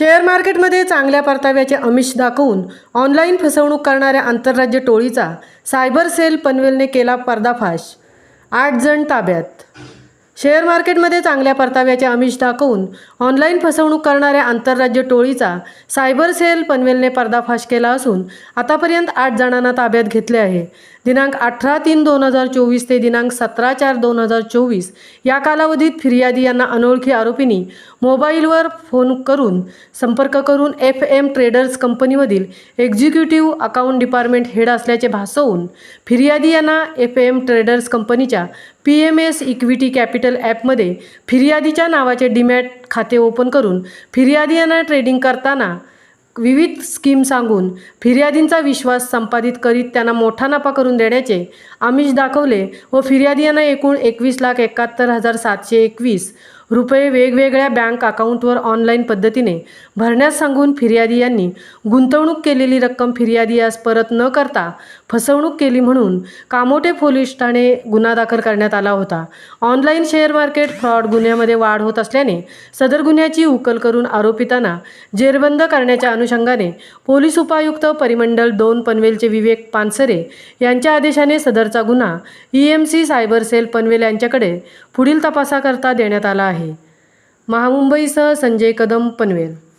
Share मार्केटमध्ये चांगल्या परताव्याचे आमिष दाखवून ऑनलाईन फसवणूक करणाऱ्या आंतरराज्य टोळीचा सायबर सेल पनवेलने केला पर्दाफाश। 8 जण ताब्यात। शेअर मार्केटमध्ये चांगल्या परताव्याचे आमिष दाखवून ऑनलाईन फसवणूक करणाऱ्या आंतरराज्य टोळीचा सायबर सेल पनवेलने पर्दाफाश केला असून आतापर्यंत 8 जणांना ताब्यात घेतले आहे। दिनांक 18/3/2024 ते दिनांक 17/4/2024 या कालावधीत फिर्यादी यांना अनोळखी आरोपींनी मोबाईलवर फोन करून संपर्क करून FM ट्रेडर्स कंपनीमधील एक्झिक्युटिव्ह अकाउंट डिपार्टमेंट हेड असल्याचे भासवून फिर्यादी यांना FM ट्रेडर्स कंपनीच्या PMS इक्विटी कॅपिटल ॲपमध्ये फिर्यादीच्या नावाचे डीमॅट खाते ओपन करून फिर्यादी यांना ट्रेडिंग करताना विविध स्कीम सांगून फिर्यादींचा विश्वास संपादित करीत त्यांना मोठा नफा करून देण्याचे आमिष दाखवले व फिर्यादी यांना एकूण 21,71,721 रुपये वेगवेगळ्या बँक अकाउंटवर ऑनलाईन पद्धतीने भरण्यास सांगून फिर्यादी यांनी गुंतवणूक केलेली रक्कम फिर्यादी यास परत न करता फसवणूक केली म्हणून कामोटे पोलीस ठाणे गुन्हा दाखल करण्यात आला होता। ऑनलाईन शेअर मार्केट फ्रॉड गुन्ह्यामध्ये वाढ होत असल्याने सदर गुन्ह्याची उकल करून आरोपितांना जेरबंद करण्याच्या अनुषंगाने पोलीस उपायुक्त परिमंडळ 2 पनवेलचे विवेक पानसरे यांच्या आदेशाने सदरचा गुन्हा EMC सायबर सेल पनवेल यांच्याकडे पुढील तपासाकरता देण्यात आला आहे। महामुंबईसह संजय कदम, पनवेल।